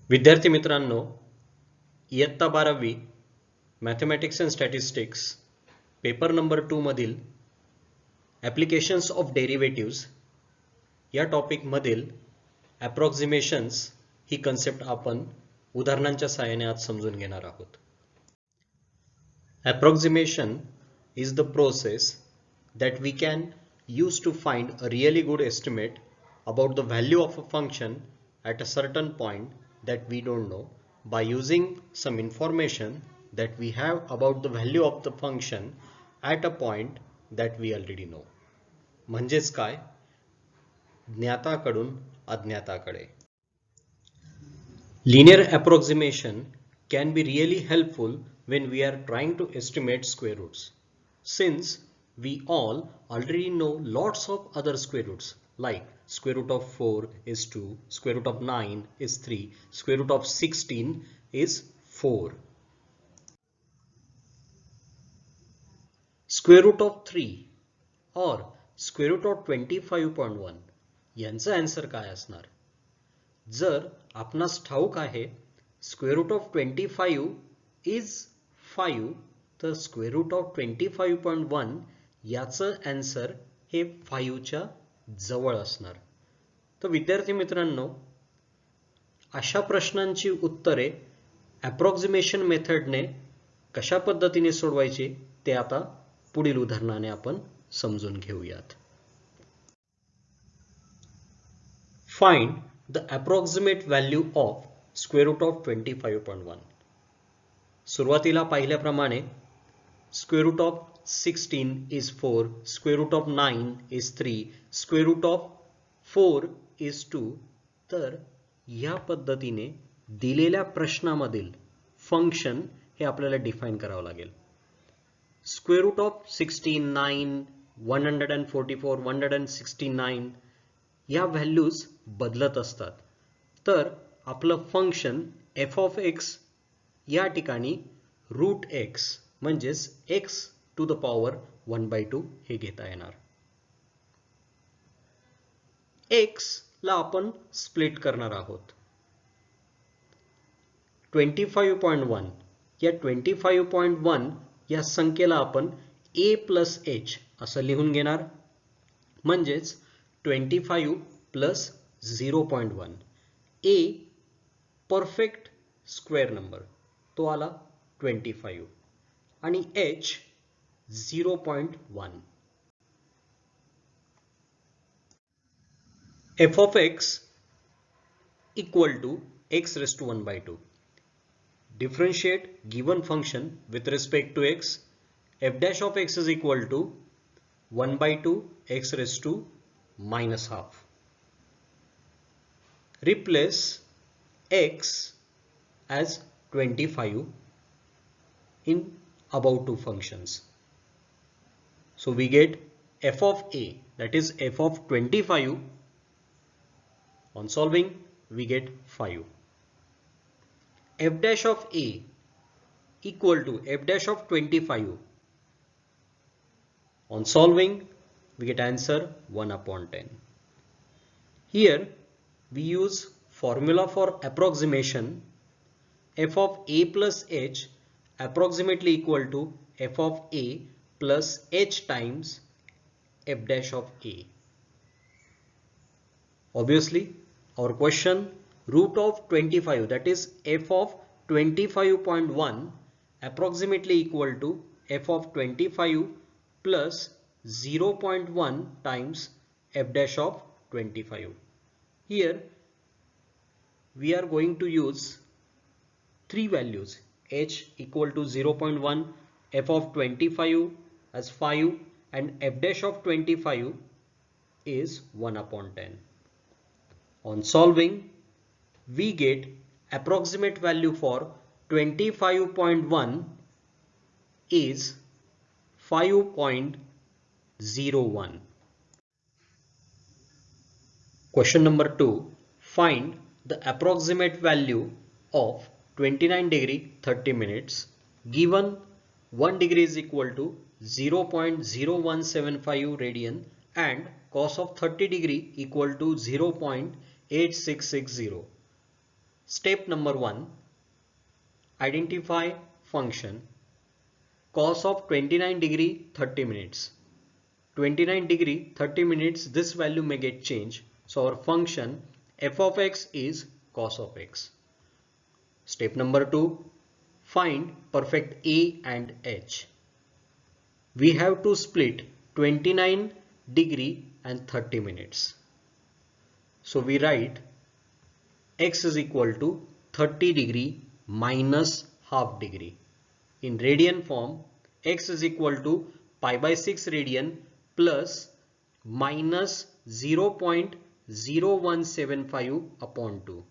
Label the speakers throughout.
Speaker 1: विद्यार्थी मित्रांनो, इयत्ता 12वी mathematics and statistics paper number 2 मधील ॲप्लिकेशन्स ऑफ डेरिव्हेटिव्ह्ज या टॉपिकमधील ॲप्रॉक्सिमेशन्स ही कन्सेप्ट आपण उदाहरणांच्या सहाय्याने आज समजून घेणार आहोत. ॲप्रॉक्सिमेशन is the process that we can use to find a really good estimate about the value of a function at a certain point that we don't know by using some information that we have about the value of the function at a point that we already know. म्हणजेच काय? ज्ञाताकडून अज्ञाताकडे. Linear approximation can be really helpful when we are trying to estimate square roots. Since we all already know lots of other square roots like square root of 4 is 2, square root of 9 is 3, square root of 16 is 4. Square root of 3 or square root of 25.1 यांचं answer काय असणार? जर आपणास ठाऊक आहे square root of 25 is 5 तर square root of 25.1 याचं answer हे 5 च्या जवळ असणार. तर विद्यार्थी मित्रांनो, अशा प्रश्नांची उत्तरे ॲप्रॉक्सिमेशन मेथडने कशा पद्धतीने सोडवायची ते आता पुढील उदाहरणाने आपण समजून घेऊयात. Find the approximate value of square root of 25.1. सुरुवातीला पाहिल्याप्रमाणे square root of 16 is 4, square root of 9 is 3, square root of 4 is 2. तर या पद्धतीने दिलेल्या प्रश्नामधील फंक्शन हे आपल्याला डिफाइन करावं लागेल. स्क्वेअर रूट ऑफ 16, 9, 144, 169 या व्हॅल्यूज बदलत असतात. तर आपलं फंक्शन f of x या ठिकाणी रूट x म्हणजेच x टू द पॉवर 1/2 हे घेता येणार. x ला आपण स्प्लिट करणार आहोत. 25.1 या 25.1 या संख्येला आपण a प्लस h असं लिहून घेणार. म्हणजेच 25 plus 0.1. a perfect square number तो आला 25 आणि h 0.1. f of x equal to x raised to 1/2. Differentiate given function with respect to x. f dash of x is equal to 1/2 x raised to minus half. Replace x as 25 in above two functions. So we get f of a, that is f of 25. On solving we get 5. F dash of a equal to f dash of 25. On solving we get answer 1/10. Here we use formula for approximation. F of a plus h approximately equal to f of a plus h times f dash of a. Obviously our question root of 25, that is f of 25.1 approximately equal to f of 25 plus 0.1 times f dash of 25. Here we are going to use three values: h equal to 0.1, f of 25 as 5 and f dash of 25 is 1/10. On solving we get approximate value for 25.1 is 5.01. Question number 2. Find the approximate value of 29 degree 30 minutes given 1 degree is equal to 0.0175 radian and cos of 30 degree equal to 0.8660. Step number 1. Identify function cos of 29 degree 30 minutes. 29 degree 30 minutes, this value may get changed. So our function f of x is cos of x. Step number 2. Find perfect A and H. We have to split 29 degree and 30 minutes. So we write x is equal to 30 degree minus half degree. In radian form, x is equal to pi by 6 radian plus minus 0.0175 upon 2.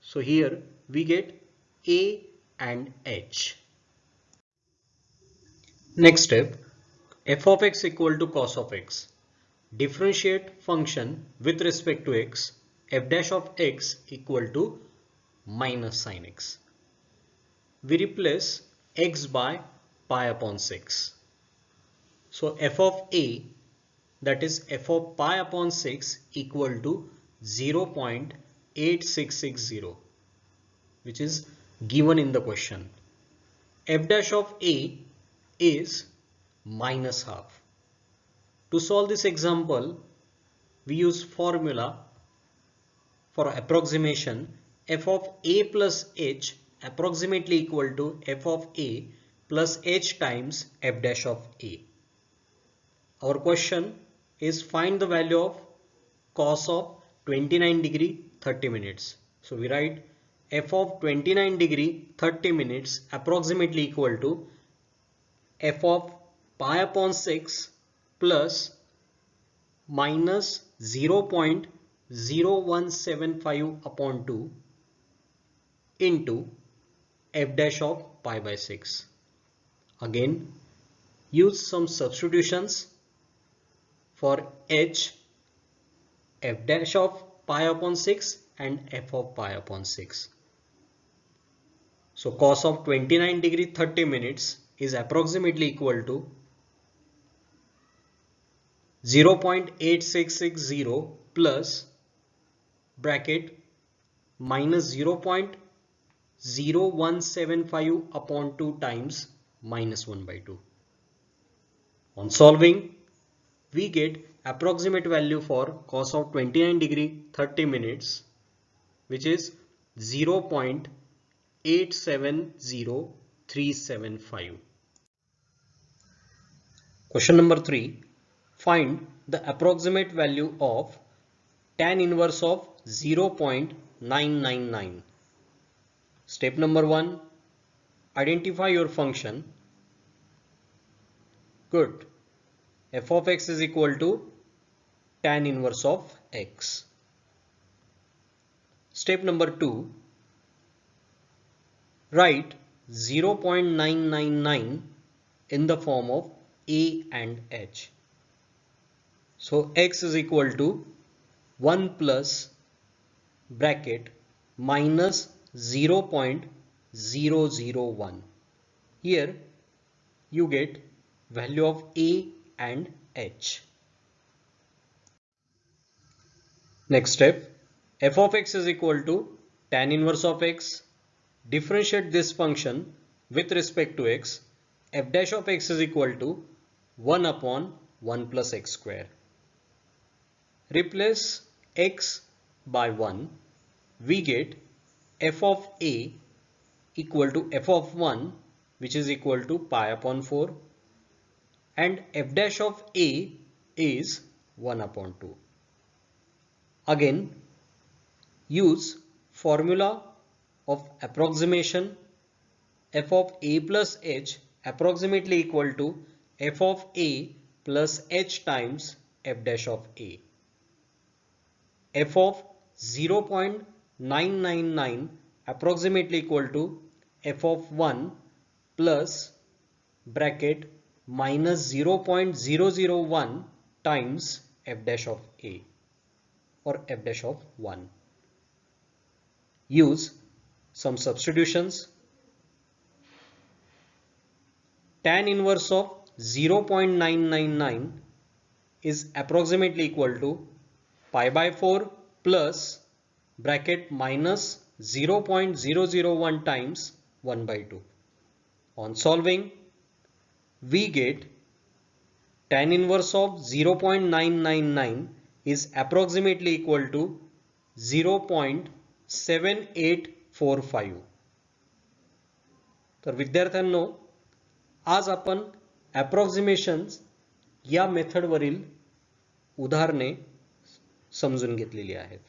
Speaker 1: So here we get A and H. Next step, f of x equal to cos of x. Differentiate function with respect to x. F dash of x equal to minus sin x. We replace x by pi upon 6. So f of a, that is f of pi upon 6 equal to 0.8660, which is given in the question. F dash of a is minus half. To solve this example, we use formula for approximation. F of a plus h approximately equal to f of a plus h times f dash of a. Our question is find the value of cos of 29 degree 30 minutes. So we write f of 29 degree 30 minutes approximately equal to f of pi upon 6 plus minus 0.0175 upon 2 into f dash of pi by 6. Again, use some substitutions for h, f dash of pi upon 6 and f of pi upon 6. So cos of 29 degree 30 minutes is approximately equal to 0.8660 plus bracket minus 0.0175 upon 2 times minus 1 by 2. On solving, we get approximate value for cos of 29 degree 30 minutes, which is 0.870375. Question number 3. Find the approximate value of tan inverse of 0.999. Step number 1. Identify your function. Good. F of x is equal to tan inverse of x. Step number 2. Write 0.999 in the form of a and h. So x is equal to 1 plus bracket minus 0.001. Here you get value of a and h. Next step, f of x is equal to tan inverse of x. Differentiate this function with respect to x. F dash of x is equal to 1 upon 1 plus x square. Replace x by 1. We get f of a equal to f of 1, which is equal to pi upon 4, and f dash of a is 1 upon 2. Again, use formula of approximation. F of a plus h approximately equal to f of a plus h times f dash of a. F of 0.999 approximately equal to f of 1 plus bracket minus 0.001 times f dash of a or f dash of 1. Use some substitutions. Tan inverse of 0.999 is approximately equal to pi by 4 plus bracket minus 0.001 times 1/2. On solving, we get tan inverse of 0.999 is approximately equal to 0.7845. तर विद्यार्थ्यांनो, आज आपण ॲप्रॉक्सिमेशन्स या मेथडवरील उदाहरणे समजून घेतलेली आहेत.